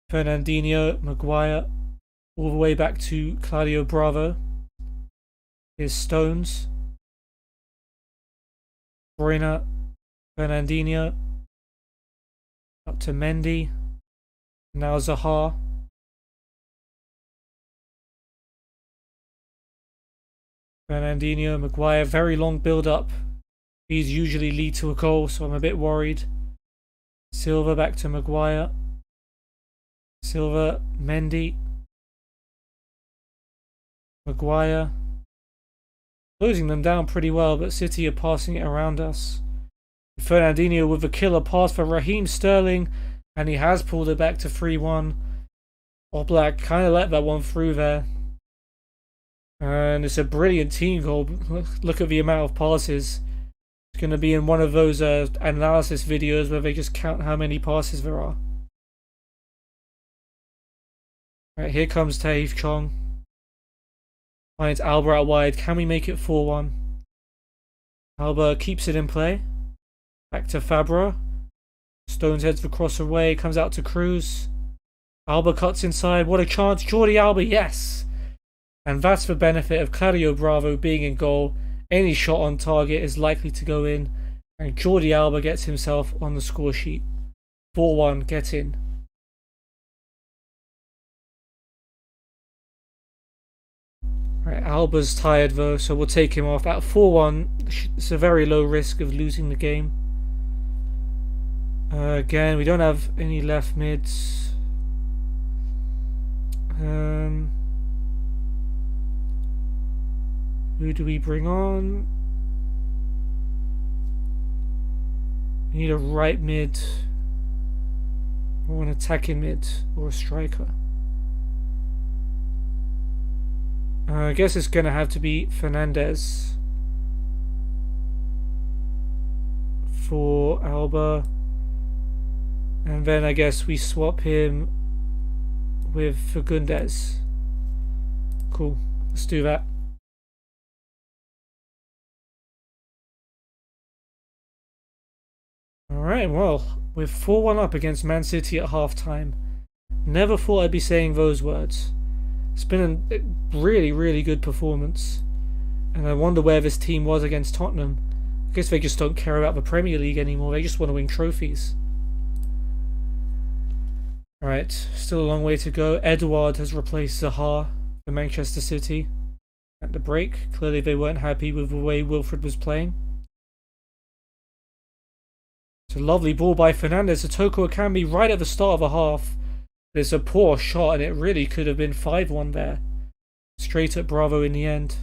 Fernandinho, Maguire, all the way back to Claudio Bravo. Here's Stones. Bruyne, Fernandinho, up to Mendy. Now Zaha. Fernandinho, Maguire, very long build up. These usually lead to a goal, so I'm a bit worried. Silva back to Maguire. Silva, Mendy. Maguire. Closing them down pretty well, but City are passing it around us. Fernandinho with a killer pass for Raheem Sterling, and he has pulled it back to 3-1. Oblak kind of let that one through there. And it's a brilliant team goal. Look at the amount of passes. It's going to be in one of those analysis videos where they just count how many passes there are. Right, here comes Taif Chong. Finds Alba out wide. Can we make it 4-1? Alba keeps it in play. Back to Fabra. Stones heads the cross away. Comes out to Cruz. Alba cuts inside. What a chance. Jordi Alba, yes! And that's the benefit of Claudio Bravo being in goal. Any shot on target is likely to go in. And Jordi Alba gets himself on the score sheet. 4-1, get in. Right, Alba's tired though, so we'll take him off. At 4-1, it's a very low risk of losing the game. Again, we don't have any left mids. Who do we bring on? We need a right mid, or an attacking mid, or a striker. I guess it's gonna have to be Fernandez for Alba, and then I guess we swap him with Fagundes. Cool, let's do that. Alright, well, we're 4-1 up against Man City at half-time. Never thought I'd be saying those words. It's been a really, really good performance. And I wonder where this team was against Tottenham. I guess they just don't care about the Premier League anymore. They just want to win trophies. Alright, still a long way to go. Edouard has replaced Zaha for Manchester City at the break. Clearly they weren't happy with the way Wilfred was playing. It's a lovely ball by Fernandez to Toko Akambi right at the start of a half. It's a poor shot and it really could have been 5-1 there. Straight at Bravo in the end.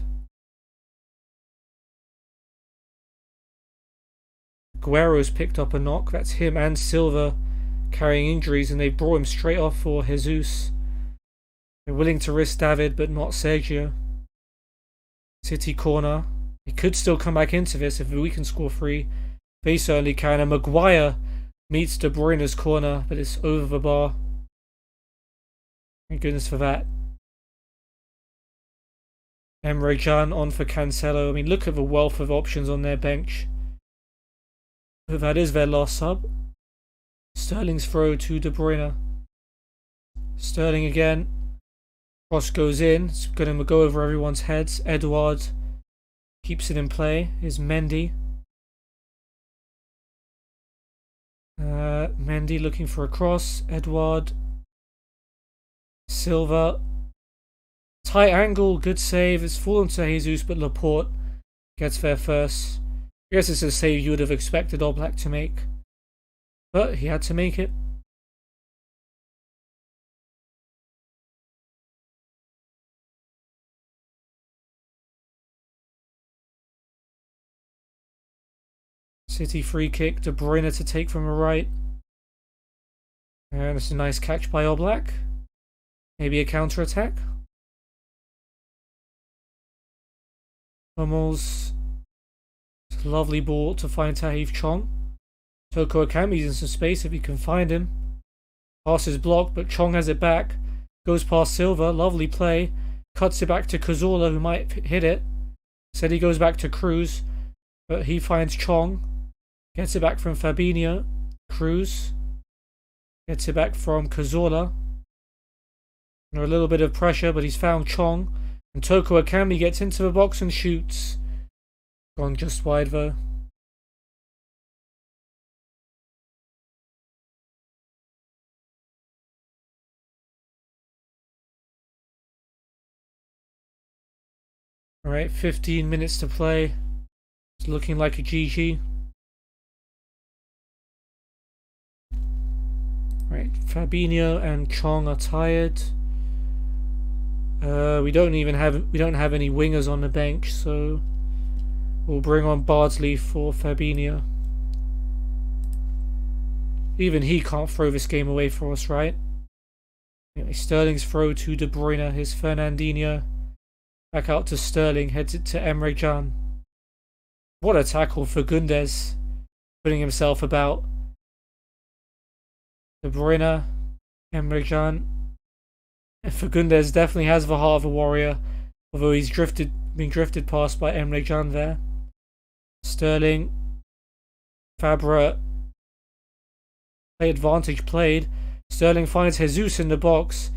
Guerrero's picked up a knock. That's him and Silva carrying injuries, and they've brought him straight off for Jesus. They're willing to risk David but not Sergio. City corner. He could still come back into this if we can score 3. They certainly can. And Maguire meets De Bruyne's corner, but it's over the bar. Thank goodness for that. Emre Can on for Cancelo. I mean, look at the wealth of options on their bench. But that is their last sub. Sterling's throw to De Bruyne. Sterling again. Cross goes in. It's going to go over everyone's heads. Edouard keeps it in play. Is Mendy. Mendy looking for a cross. Edouard. Silva. Tight angle. Good save. It's fallen to Jesus, but Laporte gets there first. I guess it's a save you would have expected Oblak to make. But he had to make it. City free kick. De Bruyne to take from the right. And it's a nice catch by Oblak. Maybe a counter-attack. Hummels. It's a lovely ball to find Taif Chong. Toko Akambi's in some space if he can find him. Pass is blocked, but Chong has it back. Goes past Silva. Lovely play. Cuts it back to Cazorla, who might hit it. Said he goes back to Cruz, but he finds Chong. Gets it back from Fabinho. Cruz. Gets it back from Cazorla. Under a little bit of pressure, but he's found Chong. And Toko Akambi gets into the box and shoots. Gone just wide though. Alright, 15 minutes to play. It's looking like a GG. Right, Fabinho and Chong are tired. We don't have any wingers on the bench, so we'll bring on Bardsley for Fabinho. Even he can't throw this game away for us, right? Anyway, Sterling's throw to De Bruyne, his Fernandinho. Back out to Sterling, heads it to Emre Can. What a tackle for Gundes, putting himself about. De Bruyne, Emre Can. And Fagundes definitely has the heart of a warrior, although he's been drifted past by Emre Can there. Sterling, Fabra, play advantage played. Sterling finds Jesus in the box,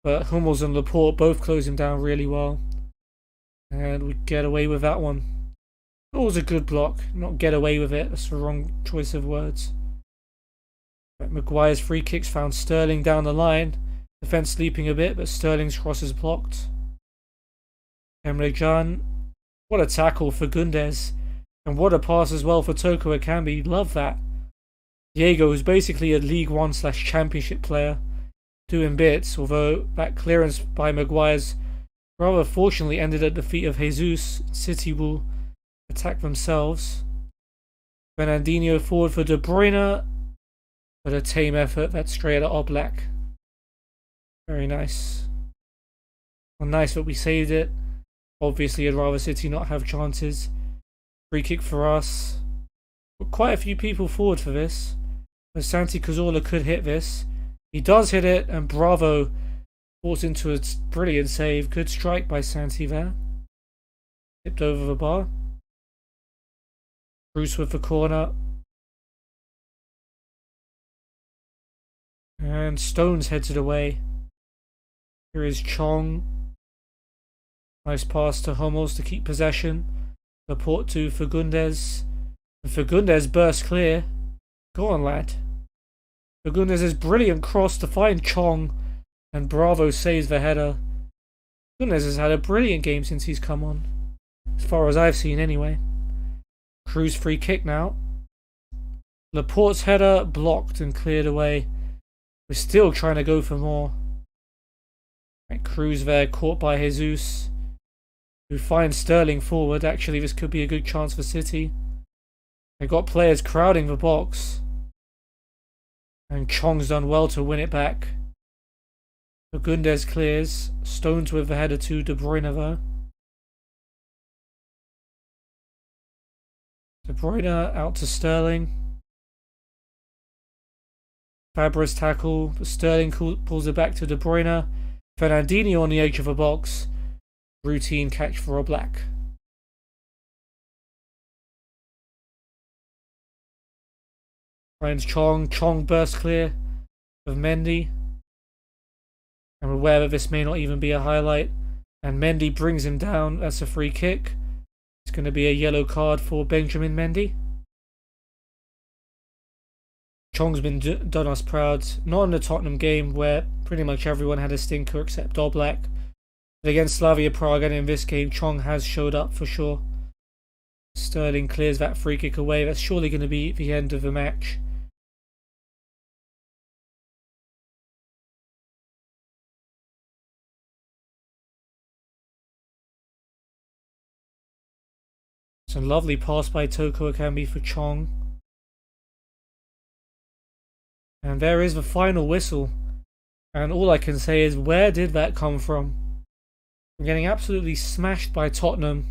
but Hummels and Laporte both close him down really well. And we get away with that one. It was a good block, not get away with it, that's the wrong choice of words. But Maguire's free kicks found Sterling down the line. Defense sleeping a bit, but Sterling's cross is blocked. Emre Can, what a tackle for Gundes. And what a pass as well for Toko Ekambi, love that. Diego, who's basically a League 1/Championship player, doing bits, although that clearance by Maguire's rather fortunately ended at the feet of Jesus. City will attack themselves. Fernandinho forward for De Bruyne, but a tame effort, that's straight at Oblak. Very nice. Well, nice that we saved it. Obviously I'd rather City not have chances. Free kick for us. But quite a few people forward for this. But Santi Cazorla could hit this. He does hit it, and Bravo falls into a brilliant save. Good strike by Santi there. Tipped over the bar. Bruce with the corner. And Stones heads it away. Here is Chong. Nice pass to Hummels to keep possession. Laporte to Fagundes. And Fagundes bursts clear. Go on, lad. Fagundes' brilliant cross to find Chong. And Bravo saves the header. Fagundes has had a brilliant game since he's come on. As far as I've seen anyway. Cruz free kick now. Laporte's header blocked and cleared away. We're still trying to go for more. Right, Cruz there caught by Jesus, who finds Sterling forward. Actually, this could be a good chance for City. They've got players crowding the box. And Chong's done well to win it back. Fagundes clears. Stones with the header to De Bruyne though. De Bruyne out to Sterling. Fabra's tackle, but Sterling pulls it back to De Bruyne. Fernandinho on the edge of the box. Routine catch for Oblak. Finds Chong. Chong bursts clear of Mendy. I'm aware that this may not even be a highlight. And Mendy brings him down. That's a free kick. It's going to be a yellow card for Benjamin Mendy. Chong's been done us proud. Not in the Tottenham game where pretty much everyone had a stinker except Oblak. But against Slavia Prague and in this game, Chong has showed up for sure. Sterling clears that free kick away. That's surely going to be the end of the match. It's a lovely pass by Toko Ekambi for Chong. And there is the final whistle. And all I can say is, where did that come from? I'm getting absolutely smashed by Tottenham.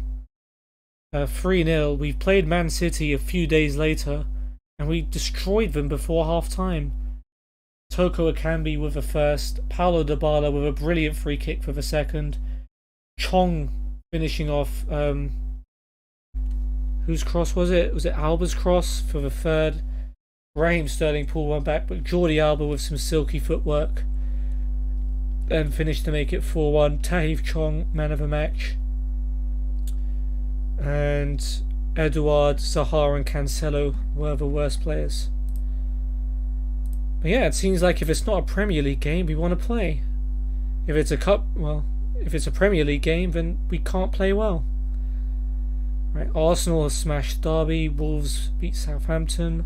3-0. We've played Man City a few days later. And we destroyed them before half time. Toko Ekambi with the first. Paulo Dybala with a brilliant free kick for the second. Chong finishing off... whose cross was it? Was it Alba's cross for the third? Raheem Sterling pulled one back, but Jordi Alba with some silky footwork. Then finished to make it 4-1. Tahiv Chong, man of the match. And Eduard, Zaha and Cancelo were the worst players. But yeah, it seems like if it's not a Premier League game, we want to play. If it's a cup, well, if it's a Premier League game, then we can't play well. Right, Arsenal has smashed Derby. Wolves beat Southampton.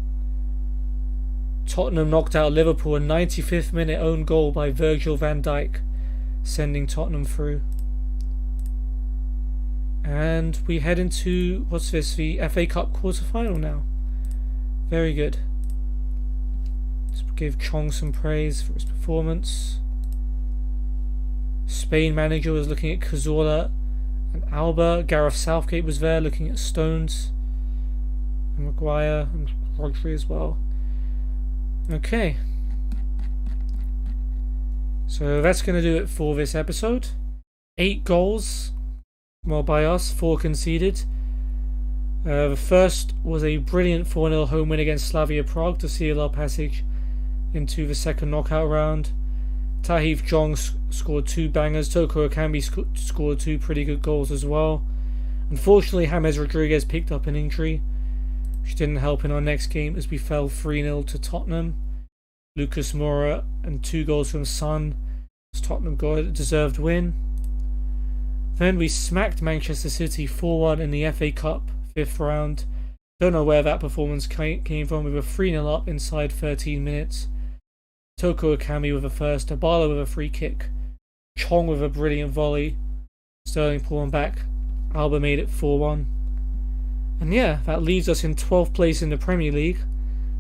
Tottenham knocked out Liverpool, a 95th minute own goal by Virgil van Dijk, sending Tottenham through. And we head into, what's this, the FA Cup quarter-final now. Very good. Let's give Chong some praise for his performance. Spain manager was looking at Cazorla and Alba. Gareth Southgate was there looking at Stones. and Maguire and Rodri as well. Okay. So that's going to do it for this episode. 8 goals, well, by us, 4 conceded. The first was a brilliant 4-0 home win against Slavia Prague to seal our passage into the second knockout round. Tahith Jong scored 2 bangers. Toko Akambi scored 2 pretty good goals as well. Unfortunately, James Rodriguez picked up an injury, which didn't help in our next game as we fell 3-0 to Tottenham. Lucas Moura and 2 goals from Son as Tottenham got a deserved win. Then we smacked Manchester City 4-1 in the FA Cup 5th round. Don't know where that performance came from. We were 3-0 up inside 13 minutes. Toko Akambi with a first, Abala with a free kick, Chong with a brilliant volley, Sterling pulling back, Alba made it 4-1. And yeah, that leaves us in 12th place in the Premier League,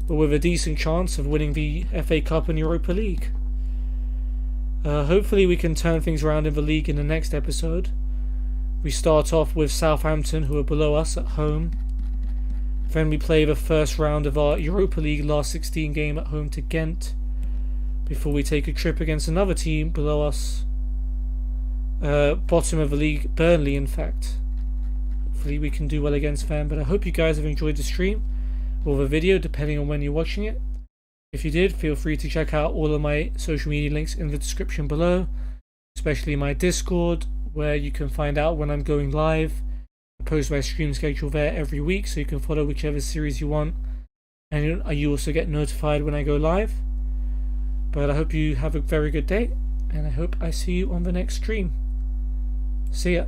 but with a decent chance of winning the FA Cup and Europa League. Hopefully we can turn things around in the league in the next episode. We start off with Southampton, who are below us, at home. Then we play the first round of our Europa League last 16 game at home to Ghent, before we take a trip against another team below us, bottom of the league, Burnley in fact. Hopefully we can do well against them, but I hope you guys have enjoyed the stream or the video, depending on when you're watching it. If you did, feel free to check out all of my social media links in the description below, especially my Discord, where you can find out when I'm going live. I post my stream schedule there every week, so you can follow whichever series you want, and you also get notified when I go live. But I hope you have a very good day, and I hope I see you on the next stream. See ya.